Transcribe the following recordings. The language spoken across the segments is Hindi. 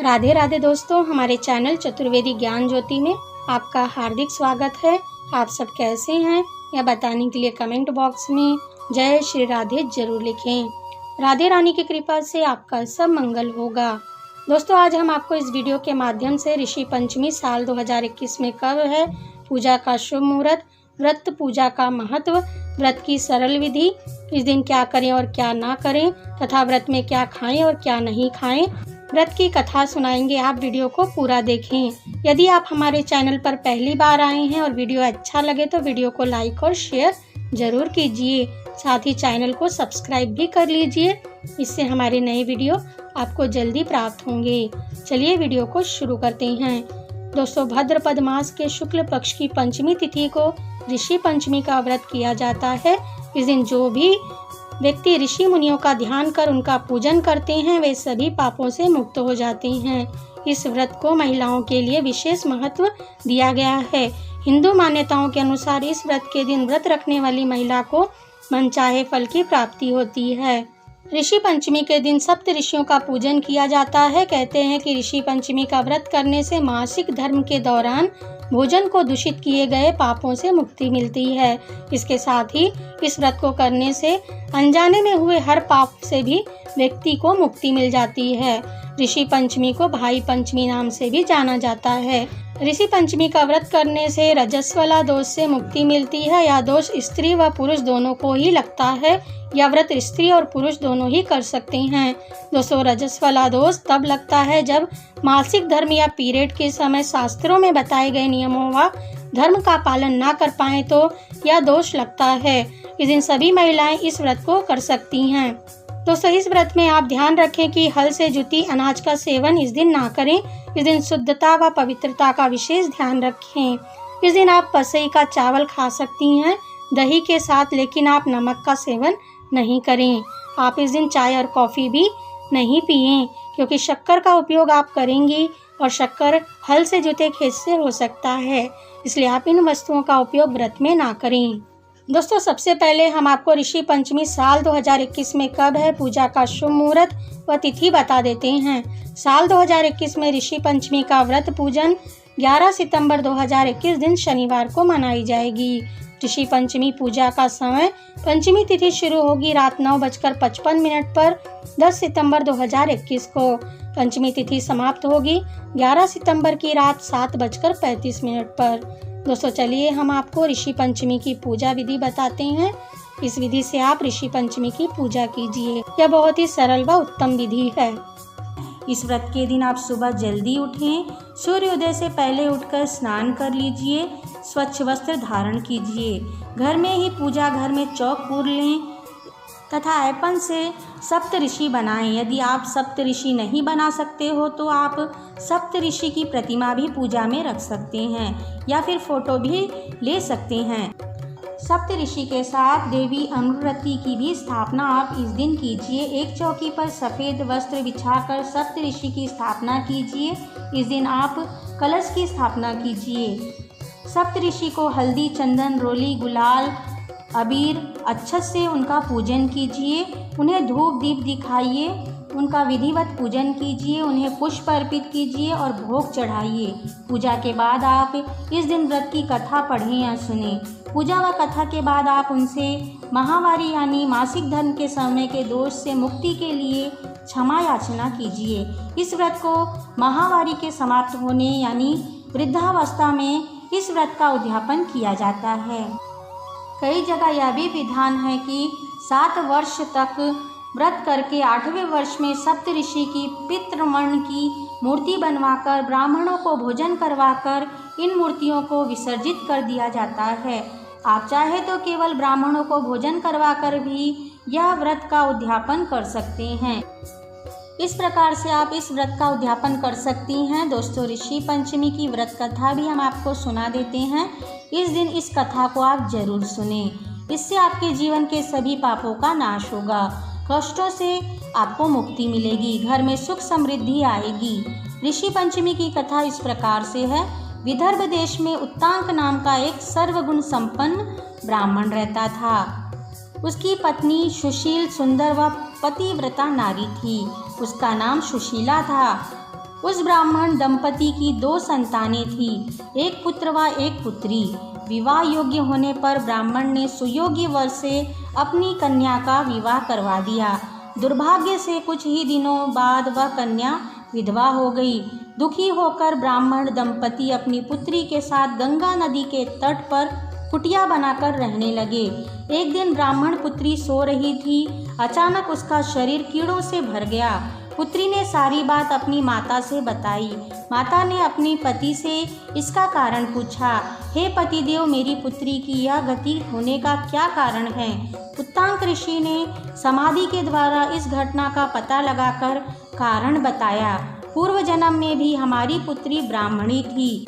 राधे राधे दोस्तों, हमारे चैनल चतुर्वेदी ज्ञान ज्योति में आपका हार्दिक स्वागत है। आप सब कैसे हैं यह बताने के लिए कमेंट बॉक्स में जय श्री राधे जरूर लिखें। राधे रानी की कृपा से आपका सब मंगल होगा। दोस्तों, आज हम आपको इस वीडियो के माध्यम से ऋषि पंचमी साल 2021 में कब है, पूजा का शुभ मुहूर्त, व्रत पूजा का महत्व, व्रत की सरल विधि, इस दिन क्या करें और क्या ना करें तथा व्रत में क्या खाएं और क्या नहीं खाएं, व्रत की कथा सुनाएंगे। आप वीडियो को पूरा देखें। यदि आप हमारे चैनल पर पहली बार आए हैं और वीडियो अच्छा लगे तो वीडियो को लाइक और शेयर जरूर कीजिए। साथ ही चैनल को सब्सक्राइब भी कर लीजिए, इससे हमारे नए वीडियो आपको जल्दी प्राप्त होंगे। चलिए वीडियो को शुरू करते हैं। दोस्तों, भाद्रपद मास के शुक्ल पक्ष की पंचमी तिथि को ऋषि पंचमी का व्रत किया जाता है। इस दिन जो भी व्यक्ति ऋषि मुनियों का ध्यान कर उनका पूजन करते हैं वे सभी पापों से मुक्त हो जाते हैं। इस व्रत को महिलाओं के लिए विशेष महत्व दिया गया है। हिंदू मान्यताओं के अनुसार इस व्रत के दिन व्रत रखने वाली महिला को मनचाहे फल की प्राप्ति होती है। ऋषि पंचमी के दिन सप्त ऋषियों का पूजन किया जाता है। कहते हैं कि ऋषि पंचमी का व्रत करने से मासिक धर्म के दौरान भोजन को दूषित किए गए पापों से मुक्ति मिलती है। इसके साथ ही इस व्रत को करने से अनजाने में हुए हर पाप से भी व्यक्ति को मुक्ति मिल जाती है। ऋषि पंचमी को भाई पंचमी नाम से भी जाना जाता है। ऋषि पंचमी का व्रत करने से रजस्वला दोष से मुक्ति मिलती है। यह दोष स्त्री व पुरुष दोनों को ही लगता है। यह व्रत स्त्री और पुरुष दोनों ही कर सकते हैं। दोस्तों, रजस्वला दोष तब लगता है जब मासिक धर्म या पीरियड के समय शास्त्रों में बताए गए नियमों व धर्म का पालन न कर पाए तो यह दोष लगता है। इस दिन सभी महिलाएं इस व्रत को कर सकती हैं। दोस्तों, इस व्रत में आप ध्यान रखें कि हल से जुती अनाज का सेवन इस दिन ना करें। इस दिन शुद्धता व पवित्रता का विशेष ध्यान रखें। इस दिन आप पसई का चावल खा सकती हैं दही के साथ, लेकिन आप नमक का सेवन नहीं करें। आप इस दिन चाय और कॉफ़ी भी नहीं पिएं, क्योंकि शक्कर का उपयोग आप करेंगी और शक्कर हल से जुते खेत से हो सकता है। इसलिए आप इन वस्तुओं का उपयोग व्रत में ना करें। दोस्तों, सबसे पहले हम आपको ऋषि पंचमी साल 2021 में कब है, पूजा का शुभ मुहूर्त व तिथि बता देते हैं। साल 2021 में ऋषि पंचमी का व्रत पूजन 11 सितंबर 2021 दिन शनिवार को मनाई जाएगी। ऋषि पंचमी पूजा का समय पंचमी तिथि शुरू होगी रात 9:55 पर 10 सितंबर 2021 को। पंचमी तिथि समाप्त होगी 11 सितंबर की रात 7:35 पर। दोस्तों, चलिए हम आपको ऋषि पंचमी की पूजा विधि बताते हैं। इस विधि से आप ऋषि पंचमी की पूजा कीजिए। यह बहुत ही सरल व उत्तम विधि है। इस व्रत के दिन आप सुबह जल्दी उठें, सूर्योदय से पहले उठकर स्नान कर लीजिए, स्वच्छ वस्त्र धारण कीजिए, घर में ही पूजा घर में चौक पूर लें तथा ऐपन से सप्त ऋषि बनाएं। यदि आप सप्त ऋषि नहीं बना सकते हो तो आप सप्त ऋषि की प्रतिमा भी पूजा में रख सकते हैं या फिर फोटो भी ले सकते हैं। सप्त ऋषि के साथ देवी अनुरति की भी स्थापना आप इस दिन कीजिए। एक चौकी पर सफ़ेद वस्त्र बिछाकर सप्त ऋषि की स्थापना कीजिए। इस दिन आप कलश की स्थापना कीजिए। सप्त ऋषि को हल्दी, चंदन, रोली, गुलाल, अबीर, अक्षत से उनका पूजन कीजिए। उन्हें धूप दीप दिखाइए, उनका विधिवत पूजन कीजिए, उन्हें पुष्प अर्पित कीजिए और भोग चढ़ाइए। पूजा के बाद आप इस दिन व्रत की कथा पढ़ें या सुनें। पूजा व कथा के बाद आप उनसे माहवारी यानी मासिक धर्म के समय के दोष से मुक्ति के लिए क्षमा याचना कीजिए। इस व्रत को माहवारी के समाप्त होने यानी वृद्धावस्था में इस व्रत का उद्यापन किया जाता है। कई जगह यह भी विधान है कि 7 वर्ष तक व्रत करके 8वें वर्ष में सप्त ऋषि की पितृमण की मूर्ति बनवाकर ब्राह्मणों को भोजन करवाकर इन मूर्तियों को विसर्जित कर दिया जाता है। आप चाहे तो केवल ब्राह्मणों को भोजन करवाकर भी यह व्रत का उद्यापन कर सकते हैं। इस प्रकार से आप इस व्रत का उद्यापन कर सकती हैं। दोस्तों, ऋषि पंचमी की व्रत कथा भी हम आपको सुना देते हैं। इस दिन इस कथा को आप जरूर सुनें, इससे आपके जीवन के सभी पापों का नाश होगा, कष्टों से आपको मुक्ति मिलेगी, घर में सुख समृद्धि आएगी। ऋषि पंचमी की कथा इस प्रकार से है। विदर्भ देश में उत्तांक नाम का एक सर्वगुण संपन्न ब्राह्मण रहता था। उसकी पत्नी सुशील, सुंदर व पतिव्रता नारी थी। उसका नाम सुशीला था। उस ब्राह्मण दंपति की 2 संतानें थीं, एक पुत्र व एक पुत्री। विवाह योग्य होने पर ब्राह्मण ने सुयोग्य वर से अपनी कन्या का विवाह करवा दिया। दुर्भाग्य से कुछ ही दिनों बाद वह कन्या विधवा हो गई। दुखी होकर ब्राह्मण दंपति अपनी पुत्री के साथ गंगा नदी के तट पर कुटिया बनाकर रहने लगे। एक दिन ब्राह्मण पुत्री सो रही थी, अचानक उसका शरीर कीड़ों से भर गया। पुत्री ने सारी बात अपनी माता से बताई। माता ने अपने पति से इसका कारण पूछा। हे पतिदेव, मेरी पुत्री की यह गति होने का क्या कारण है? उत्तांक ऋषि ने समाधि के द्वारा इस घटना का पता लगाकर कारण बताया। पूर्व जन्म में भी हमारी पुत्री ब्राह्मणी थी।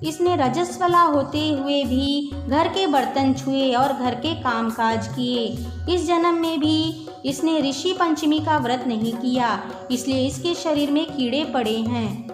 इसने रजस्वला होते हुए भी घर के बर्तन छुए और घर के कामकाज किए। इस जन्म में भी इसने ऋषि पंचमी का व्रत नहीं किया, इसलिए इसके शरीर में कीड़े पड़े हैं।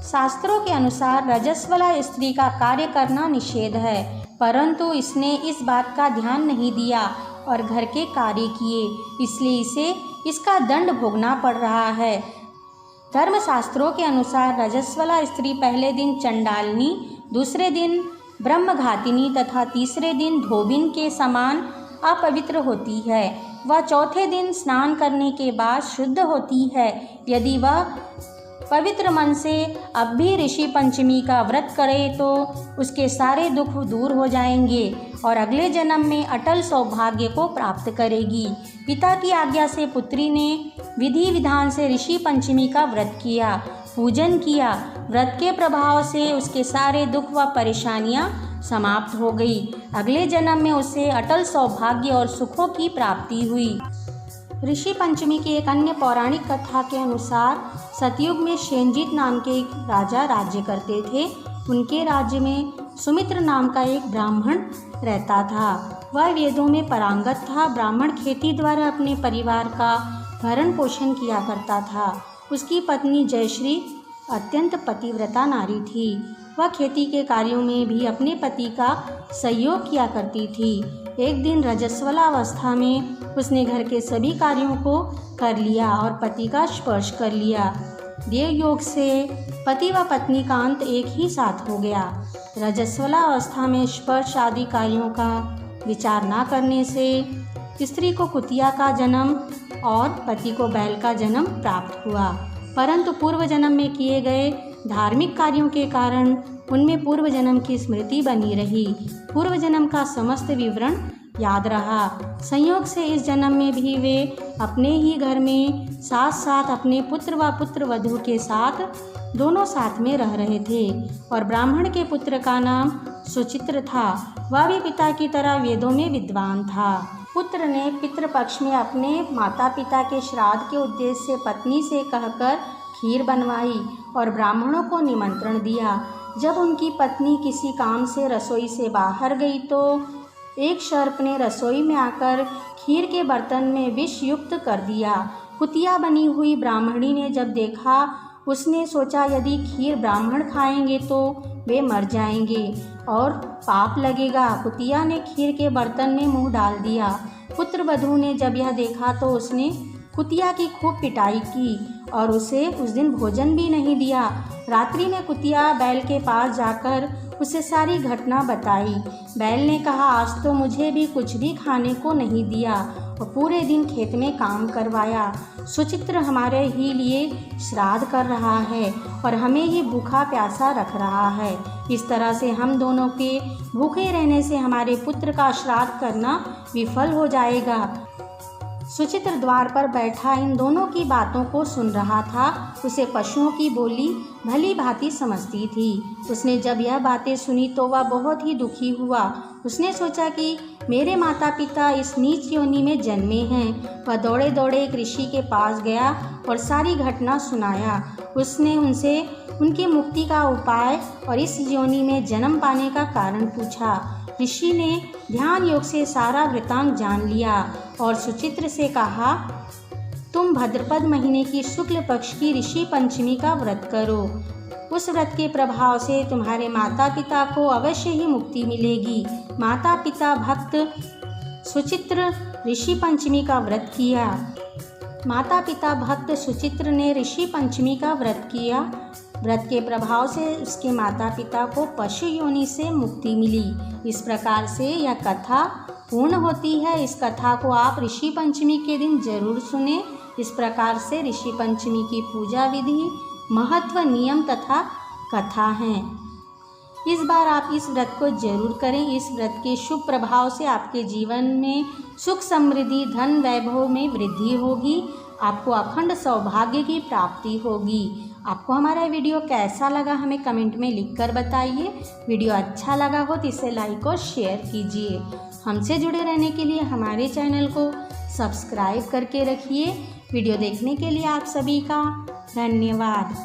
शास्त्रों के अनुसार रजस्वला स्त्री का कार्य करना निषेध है, परंतु इसने इस बात का ध्यान नहीं दिया और घर के कार्य किए, इसलिए इसे इसका दंड भोगना पड़ रहा है। धर्मशास्त्रों के अनुसार रजस्वला स्त्री पहले दिन चंडालिनी, दूसरे दिन ब्रह्मघातिनी तथा तीसरे दिन धोबिन के समान अपवित्र होती है। वह चौथे दिन स्नान करने के बाद शुद्ध होती है। यदि वह पवित्र मन से अब भी ऋषि पंचमी का व्रत करे तो उसके सारे दुख दूर हो जाएंगे और अगले जन्म में अटल सौभाग्य को प्राप्त करेगी। पिता की आज्ञा से पुत्री ने विधि विधान से ऋषि पंचमी का व्रत किया, पूजन किया। व्रत के प्रभाव से उसके सारे दुख व परेशानियां समाप्त हो गई। अगले जन्म में उसे अटल सौभाग्य और सुखों की प्राप्ति हुई। ऋषि पंचमी की एक अन्य पौराणिक कथा के अनुसार सतयुग में शेनजीत नाम के एक राजा राज्य करते थे। उनके राज्य में सुमित्र नाम का एक ब्राह्मण रहता था। वह वेदों में पारंगत था। ब्राह्मण खेती द्वारा अपने परिवार का भरण पोषण किया करता था। उसकी पत्नी जयश्री अत्यंत पतिव्रता नारी थी। वह खेती के कार्यों में भी अपने पति का सहयोग किया करती थी। एक दिन रजस्वला अवस्था में उसने घर के सभी कार्यों को कर लिया और पति का स्पर्श कर लिया। देव योग से पति व पत्नी का अंत एक ही साथ हो गया। रजस्वला अवस्था में स्पर्श आदि कार्यों का विचार न करने से स्त्री को कुतिया का जन्म और पति को बैल का जन्म प्राप्त हुआ, परंतु पूर्व जन्म में किए गए धार्मिक कार्यों के कारण उनमें पूर्व जन्म की स्मृति बनी रही। पूर्व जन्म का समस्त विवरण याद रहा। संयोग से इस जन्म में भी वे अपने ही घर में साथ साथ अपने पुत्र व पुत्र वधू के साथ दोनों साथ में रह रहे थे और ब्राह्मण के पुत्र का नाम सुचित्र था। वह भी पिता की तरह वेदों में विद्वान था। पुत्र ने पितृपक्ष में अपने माता पिता के श्राद्ध के उद्देश्य से पत्नी से कहकर खीर बनवाई और ब्राह्मणों को निमंत्रण दिया। जब उनकी पत्नी किसी काम से रसोई से बाहर गई तो एक सर्प ने रसोई में आकर खीर के बर्तन में विष युक्त कर दिया। कुतिया बनी हुई ब्राह्मणी ने जब देखा, उसने सोचा यदि खीर ब्राह्मण खाएंगे तो वे मर जाएंगे और पाप लगेगा। कुतिया ने खीर के बर्तन में मुंह डाल दिया। पुत्र वधू ने जब यह देखा तो उसने कुतिया की खूब पिटाई की और उसे उस दिन भोजन भी नहीं दिया। रात्रि में कुतिया बैल के पास जाकर उसे सारी घटना बताई। बैल ने कहा, आज तो मुझे भी कुछ भी खाने को नहीं दिया और पूरे दिन खेत में काम करवाया। सुचित्र हमारे ही लिए श्राद्ध कर रहा है और हमें ही भूखा प्यासा रख रहा है। इस तरह से हम दोनों के भूखे रहने से हमारे पुत्र का श्राद्ध करना विफल हो जाएगा। सुचित्र द्वार पर बैठा इन दोनों की बातों को सुन रहा था। उसे पशुओं की बोली भली भांति समझती थी। उसने जब यह बातें सुनी तो वह बहुत ही दुखी हुआ। उसने सोचा कि मेरे माता पिता इस नीच योनि में जन्मे हैं। वह दौड़े दौड़े एक ऋषि के पास गया और सारी घटना सुनाया। उसने उनसे उनकी मुक्ति का उपाय और इस योनि में जन्म पाने का कारण पूछा। ऋषि ने ध्यान योग से सारा वृतांत जान लिया और सुचित्र से कहा, तुम भाद्रपद महीने की शुक्ल पक्ष की ऋषि पंचमी का व्रत करो। उस व्रत के प्रभाव से तुम्हारे माता पिता को अवश्य ही मुक्ति मिलेगी। माता पिता भक्त सुचित्र ऋषि पंचमी का व्रत किया। माता पिता भक्त सुचित्र ने ऋषि पंचमी का व्रत किया। व्रत के प्रभाव से उसके माता पिता को पशु योनि से मुक्ति मिली। इस प्रकार से यह कथा पूर्ण होती है। इस कथा को आप ऋषि पंचमी के दिन जरूर सुने। इस प्रकार से ऋषि पंचमी की पूजा विधि, महत्व, नियम तथा कथा हैं। इस बार आप इस व्रत को जरूर करें। इस व्रत के शुभ प्रभाव से आपके जीवन में सुख, समृद्धि, धन, वैभव में वृद्धि होगी। आपको अखंड सौभाग्य की प्राप्ति होगी। आपको हमारा वीडियो कैसा लगा हमें कमेंट में लिखकर बताइए। वीडियो अच्छा लगा हो तो इसे लाइक और शेयर कीजिए। हमसे जुड़े रहने के लिए हमारे चैनल को सब्सक्राइब करके रखिए। वीडियो देखने के लिए आप सभी का धन्यवाद।